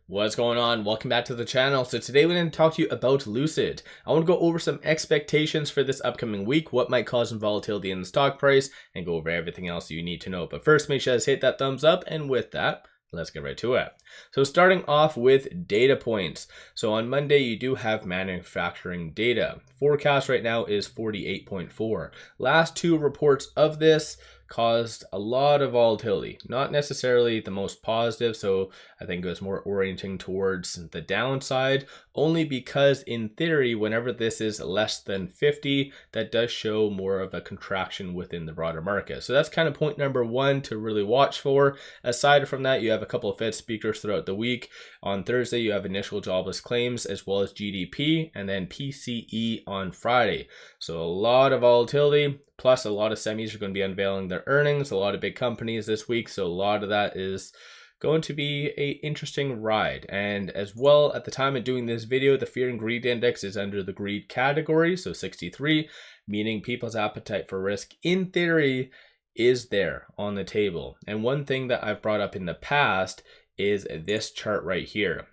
What's going on? Welcome back to the channel. So today we're going to talk to you about Lucid. I want to go over some expectations for this upcoming week, what might cause some volatility in the stock price, and go over everything else you need to know. But first, make sure to hit that thumbs up, and with that, let's get right to it. So starting off with data points. So on Monday, you do have manufacturing data. Forecast right now is 48.4. Last two reports of this caused a lot of volatility. Not necessarily the most positive, so I think it was more orienting towards the downside, only because in theory, whenever this is less than 50, that does show more of a contraction within the broader market. So that's kind of point number one to really watch for. Aside from that, you have a couple of Fed speakers throughout the week. On Thursday, you have initial jobless claims as well as GDP, and then PCE on Friday. So a lot of volatility. Plus, a lot of semis are going to be unveiling their earnings, a lot of big companies this week. So a lot of that is going to be an interesting ride. And as well, at the time of doing this video, the fear and greed index is under the greed category, so 63, meaning people's appetite for risk, in theory, is there on the table. And one thing that I've brought up in the past is this chart right here.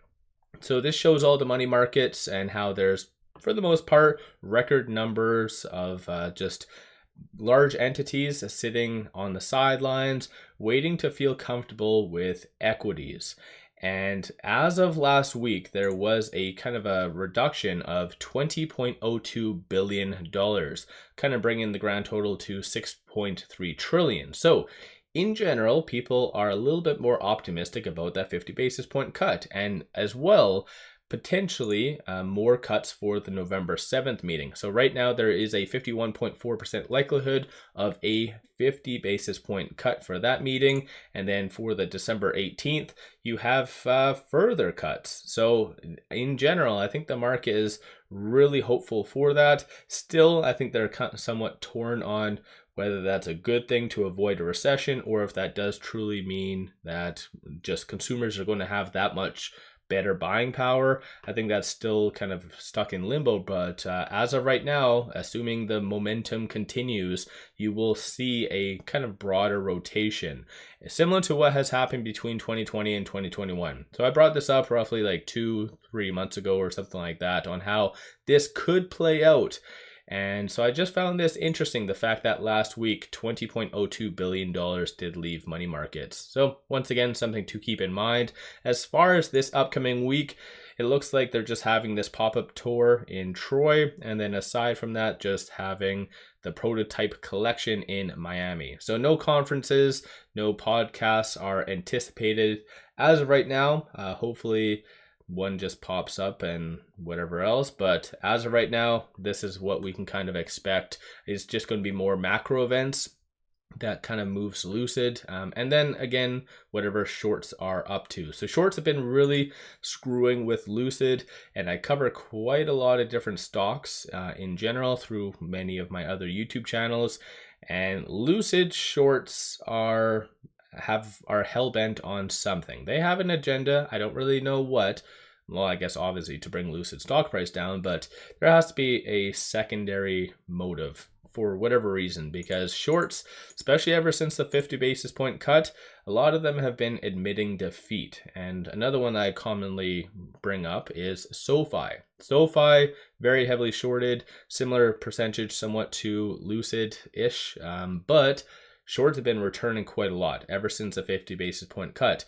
So this shows all the money markets and how there's, for the most part, record numbers of just large entities sitting on the sidelines waiting to feel comfortable with equities. And as of last week, there was a kind of a reduction of $20.02 billion, kind of bringing the grand total to 6.3 trillion. So in general, people are a little bit more optimistic about that 50 basis point cut, and as well, potentially more cuts for the November 7th meeting. So right now there is a 51.4% likelihood of a 50 basis point cut for that meeting. And then for the December 18th, you have further cuts. So in general, I think the market is really hopeful for that. Still, I think they're somewhat torn on whether that's a good thing to avoid a recession, or if that does truly mean that just consumers are going to have that much better buying power. I think that's still kind of stuck in limbo, but as of right now, assuming the momentum continues, you will see a kind of broader rotation, similar to what has happened between 2020 and 2021. So I brought this up roughly like 2-3 months ago or something like that on how this could play out. And so I just found this interesting, the fact that last week $20.02 billion did leave money markets. So once again, something to keep in mind. As far as this upcoming week, it looks like they're just having this pop-up tour in Troy, and then aside from that, just having the prototype collection in Miami. So no conferences, no podcasts are anticipated as of right now. Hopefully one just pops up and whatever else, but as of right now, this is what we can kind of expect. It's just going to be more macro events that kind of moves Lucid, and then again, whatever shorts are up to. So shorts have been really screwing with Lucid, and I cover quite a lot of different stocks in general through many of my other YouTube channels, and Lucid shorts are hell-bent on something. They have an agenda. I don't really know what. Well, I guess obviously to bring Lucid stock price down, but there has to be a secondary motive for whatever reason, because shorts, especially ever since the 50 basis point cut, a lot of them have been admitting defeat. And another one that I commonly bring up is SoFi. SoFi, very heavily shorted, similar percentage somewhat to Lucid-ish, but shorts have been returning quite a lot ever since a 50 basis point cut.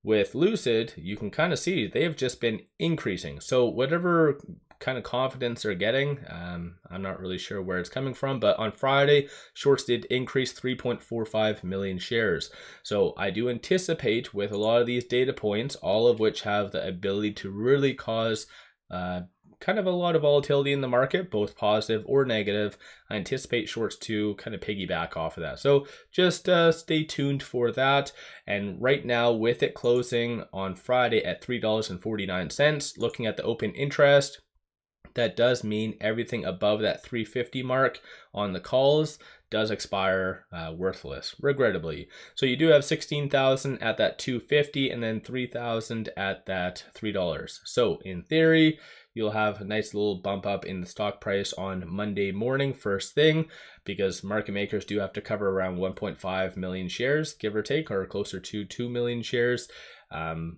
With Lucid, you can kind of see they have just been increasing. So whatever kind of confidence they're getting, I'm not really sure where it's coming from, but on Friday, shorts did increase 3.45 million shares. So I do anticipate with a lot of these data points, all of which have the ability to really cause kind of a lot of volatility in the market, both positive or negative, I anticipate shorts to kind of piggyback off of that. So just stay tuned for that. And right now, with it closing on Friday at $3.49, looking at the open interest, that does mean everything above that 350 mark on the calls does expire worthless, regrettably. So you do have 16,000 at that 250 and then 3,000 at that $3. So in theory, you'll have a nice little bump up in the stock price on Monday morning, first thing, because market makers do have to cover around 1.5 million shares, give or take, or closer to 2 million shares.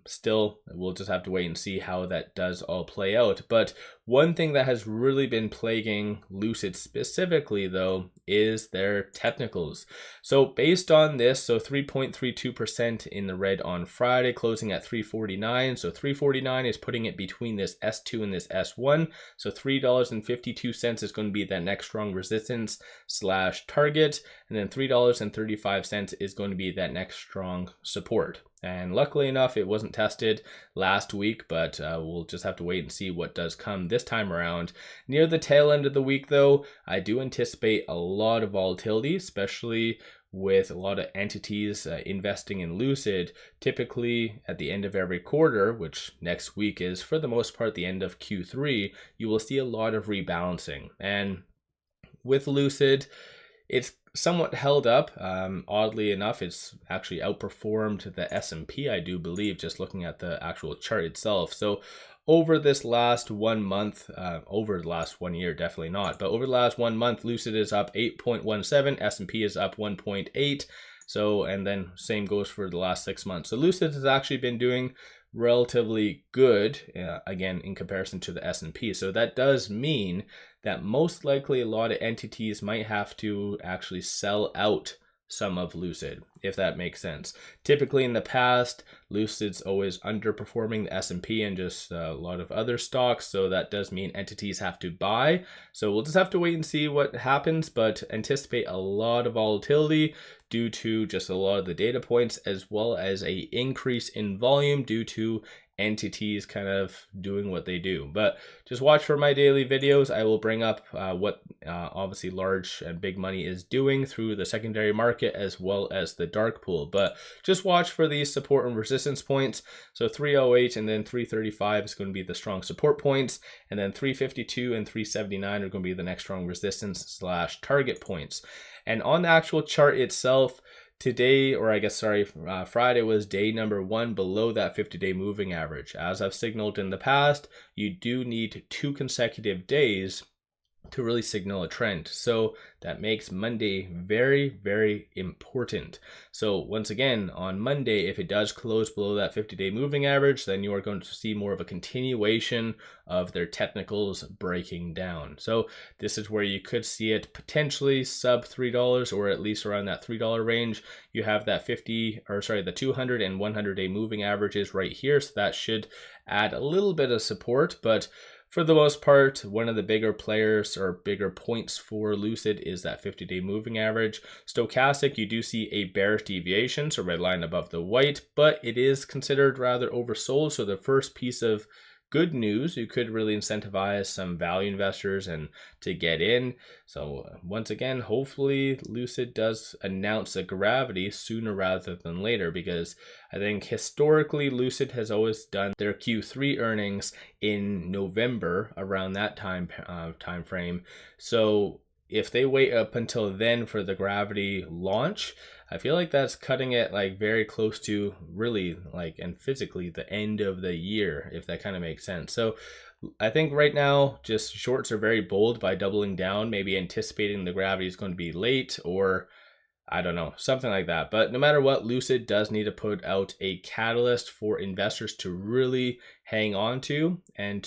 Still, we'll just have to wait and see how that does all play out. But one thing that has really been plaguing Lucid specifically, though, is their technicals. So based on this, so 3.32% in the red on Friday, closing at 349. So 349 is putting it between this S2 and this S1. So $3.52 is going to be that next strong resistance / target. And then $3.35 is going to be that next strong support. And luckily enough, it wasn't tested last week, but we'll just have to wait and see what does come this time around. Near the tail end of the week, though, I do anticipate a lot of volatility, especially with a lot of entities investing in Lucid. Typically at the end of every quarter, which next week is for the most part the end of Q3, you will see a lot of rebalancing. And with Lucid, it's somewhat held up. Oddly enough, it's actually outperformed the S&P, I do believe, just looking at the actual chart itself. So over this last 1 month, over the last 1 year, definitely not, but over the last 1 month, Lucid is up 8.17, S&P is up 1.8. So, and then same goes for the last 6 months. So Lucid has actually been doing relatively good, again, in comparison to the S&P. So that does mean that most likely a lot of entities might have to actually sell out some of Lucid, if that makes sense. Typically in the past, Lucid's always underperforming the S&P and just a lot of other stocks, so that does mean entities have to buy. So we'll just have to wait and see what happens, but anticipate a lot of volatility due to just a lot of the data points, as well as a increase in volume due to entities kind of doing what they do. But just watch for my daily videos. I will bring up what obviously large and big money is doing through the secondary market as well as the dark pool. But just watch for these support and resistance points. So 308 and then 335 is going to be the strong support points, and then 352 and 379 are going to be the next strong resistance / target points. And on the actual chart itself, today, or I guess, sorry, Friday was day number 1 below that 50-day moving average. As I've signaled in the past, you do need 2 consecutive days to really signal a trend. So that makes Monday very, very important. So once again, on Monday, if it does close below that 50-day moving average, then you are going to see more of a continuation of their technicals breaking down. So this is where you could see it potentially sub $3, or at least around that $3 range. You have that the 200 and 100-day moving averages right here. So that should add a little bit of support, but for the most part, one of the bigger players or bigger points for Lucid is that 50-day moving average. Stochastic, you do see a bearish deviation, so red line above the white, but it is considered rather oversold. So the first piece of good news, you could really incentivize some value investors and to get in. So once again, hopefully Lucid does announce a Gravity sooner rather than later, because I think historically Lucid has always done their Q3 earnings in November, around that time frame. So if they wait up until then for the Gravity launch, I feel like that's cutting it like very close to really like, and physically, the end of the year, if that kind of makes sense. So I think right now just shorts are very bold by doubling down, maybe anticipating the Gravity is going to be late, or I don't know, something like that. But no matter what, Lucid does need to put out a catalyst for investors to really hang on to and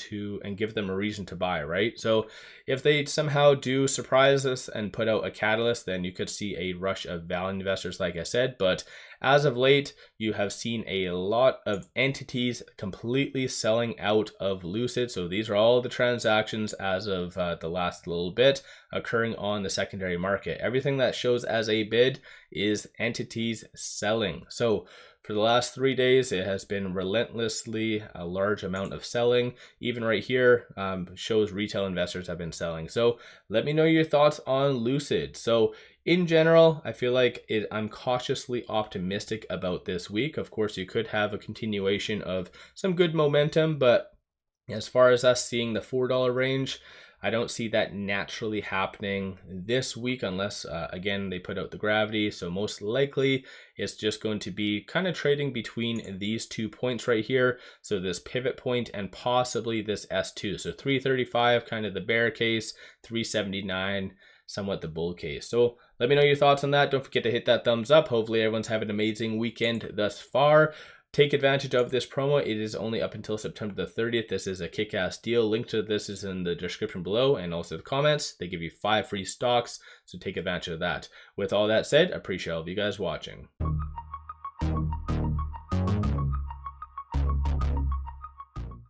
give them a reason to buy, right? So if they somehow do surprise us and put out a catalyst, then you could see a rush of value investors, like I said. But as of late, you have seen a lot of entities completely selling out of Lucid. So these are all the transactions as of the last little bit occurring on the secondary market. Everything that shows as a bid is entities selling. So for the last 3 days, it has been relentlessly a large amount of selling. Even right here shows retail investors have been selling. So let me know your thoughts on Lucid. So in general, I feel like I'm cautiously optimistic about this week. Of course, you could have a continuation of some good momentum, but as far as us seeing the $4 range, I don't see that naturally happening this week unless, again, they put out the Gravity. So most likely it's just going to be kind of trading between these 2 points right here. So this pivot point and possibly this S2. So 335, kind of the bear case, 379, somewhat the bull case. So let me know your thoughts on that. Don't forget to hit that thumbs up. Hopefully everyone's having an amazing weekend thus far. Take advantage of this promo. It is only up until September the 30th. This is a kick-ass deal. Link to this is in the description below and also the comments. They give you 5 free stocks, so take advantage of that. With all that said, I appreciate all of you guys watching.